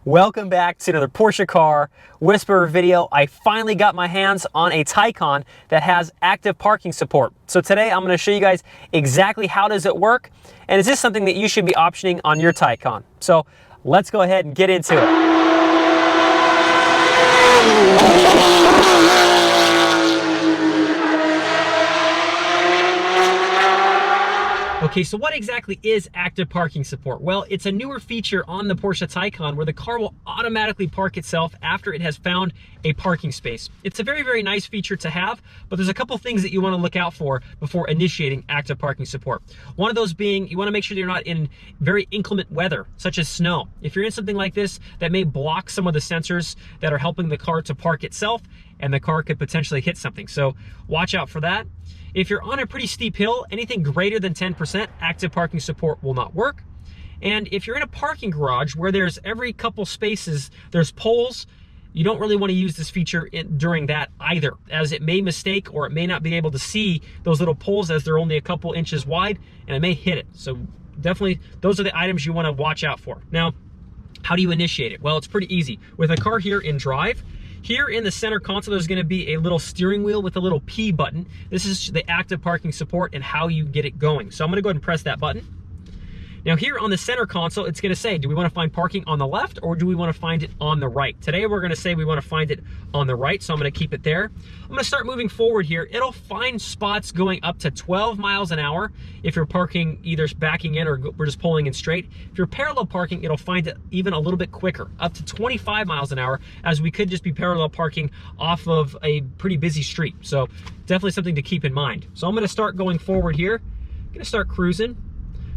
Welcome back to another Porsche car whisperer video. I finally got my hands on a Taycan that has active parking support. So today I'm going to show you guys exactly how does it work, and is this something that you should be optioning on your Taycan. So let's go ahead and get into it. Okay, so what exactly is active parking support? Well, it's a newer feature on the Porsche Taycan where the car will automatically park itself after it has found a parking space. It's a very, very nice feature to have, but there's a couple things that you want to look out for before initiating active parking support. One of those being, you want to make sure that you're not in very inclement weather, such as snow. If you're in something like this, that may block some of the sensors that are helping the car to park itself, and the car could potentially hit something. So watch out for that. If you're on a pretty steep hill, anything greater than 10%, active parking support will not work. And if you're in a parking garage where there's every couple spaces, there's poles, you don't really want to use this feature during that either, as it may mistake or it may not be able to see those little poles as they're only a couple inches wide, and it may hit it. So definitely, those are the items you want to watch out for. Now, how do you initiate it? Well, it's pretty easy. With a car here in drive, here in the center console, there's gonna be a little steering wheel with a little P button. This is the active parking support and how you get it going. So I'm gonna go ahead and press that button. Now here on the center console, it's gonna say, do we wanna find parking on the left or do we wanna find it on the right? Today we're gonna say we wanna find it on the right, so I'm gonna keep it there. I'm gonna start moving forward here. It'll find spots going up to 12 miles an hour if you're parking, either backing in or we're just pulling in straight. If you're parallel parking, it'll find it even a little bit quicker, up to 25 miles an hour, as we could just be parallel parking off of a pretty busy street. So definitely something to keep in mind. So I'm gonna start going forward here. I'm gonna start cruising.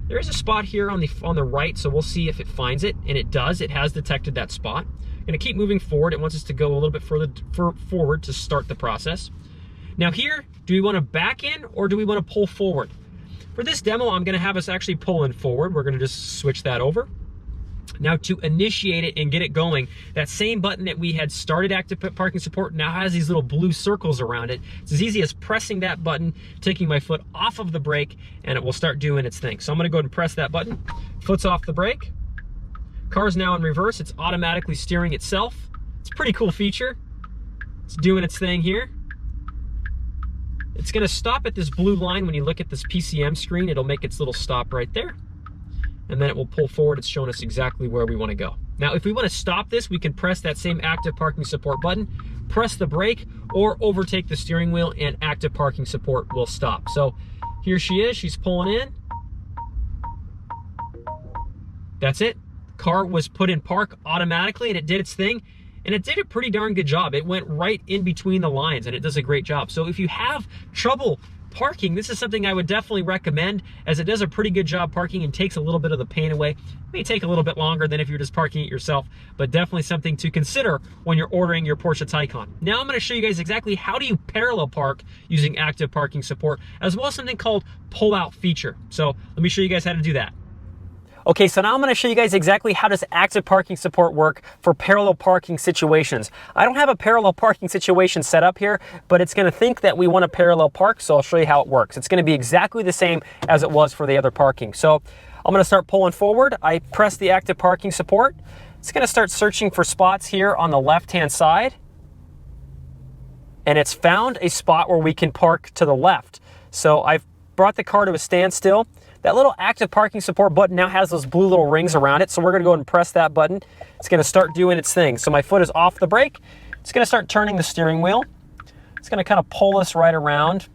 There is a spot here on the right, so we'll see if it finds it, and it does. It has detected that spot. I'm gonna keep moving forward. It wants us to go a little bit further forward to start the process. Now here, do we wanna back in or do we wanna pull forward? For this demo, I'm gonna have us actually pull in forward. We're gonna just switch that over. Now to initiate it and get it going, that same button that we had started active parking support now has these little blue circles around it. It's as easy as pressing that button, taking my foot off of the brake, and it will start doing its thing. So I'm gonna go ahead and press that button. Foot's off the brake. Car's now in reverse. It's automatically steering itself. It's a pretty cool feature. It's doing its thing here. It's gonna stop at this blue line. When you look at this PCM screen, it'll make its little stop right there. And then it will pull forward. It's showing us exactly where we want to go. Now, if we want to stop this, we can press that same active parking support button, press the brake, or overtake the steering wheel, and active parking support will stop. So here she is, she's pulling in. That's it. Car was put in park automatically, and it did its thing. And it did a pretty darn good job. It went right in between the lines, and it does a great job. So if you have trouble parking, this is something I would definitely recommend, as it does a pretty good job parking and takes a little bit of the pain away. It may take a little bit longer than if you're just parking it yourself, but definitely something to consider when you're ordering your Porsche Taycan. Now I'm going to show you guys exactly how do you parallel park using active parking support, as well as something called pull-out feature. So let me show you guys how to do that. Okay, so now I'm going to show you guys exactly how does active parking support work for parallel parking situations. I don't have a parallel parking situation set up here, but it's going to think that we want to parallel park, so I'll show you how it works. It's going to be exactly the same as it was for the other parking. So I'm going to start pulling forward. I press the active parking support. It's going to start searching for spots here on the left-hand side, and it's found a spot where we can park to the left. So I've brought the car to a standstill. That little active parking support button now has those blue little rings around it, so we're gonna go ahead and press that button. It's gonna start doing its thing. So my foot is off the brake. It's gonna start turning the steering wheel. It's gonna kind of pull us right around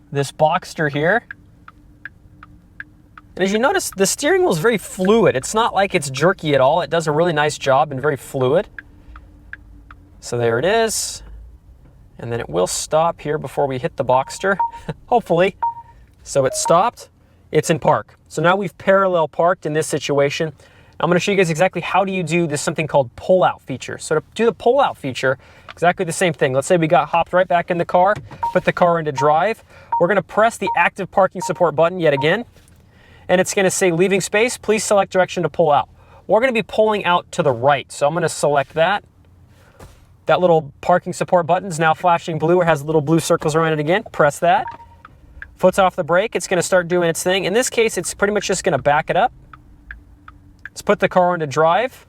this Boxster here. And as you notice, the steering wheel is very fluid. It's not like it's jerky at all. It does a really nice job and very fluid. So there it is. And then it will stop here before we hit the Boxster, hopefully. So it stopped, it's in park. So now we've parallel parked in this situation. I'm gonna show you guys exactly how do you do this something called pull-out feature. So to do the pull-out feature, exactly the same thing. Let's say we got hopped right back in the car, put the car into drive. We're gonna press the active parking support button yet again, and it's gonna say leaving space, please select direction to pull out. We're gonna be pulling out to the right. So I'm gonna select that. That little parking support button is now flashing blue, or has little blue circles around it again. Press that. Foot's off the brake, it's gonna start doing its thing. In this case, it's pretty much just gonna back it up. Let's put the car into drive.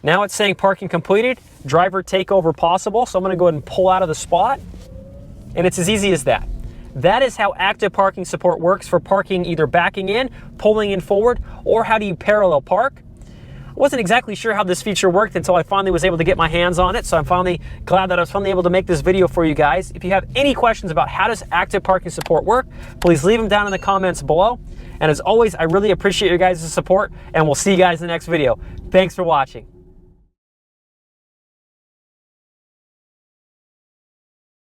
Now it's saying parking completed, driver takeover possible. So I'm gonna go ahead and pull out of the spot, and it's as easy as that. That is how active parking support works for parking, either backing in, pulling in forward, or how do you parallel park. I wasn't exactly sure how this feature worked until I finally was able to get my hands on it, so I'm finally glad that I was finally able to make this video for you guys. If you have any questions about how does active parking support work, please leave them down in the comments below. And as always, I really appreciate your guys' support, and we'll see you guys in the next video. Thanks for watching.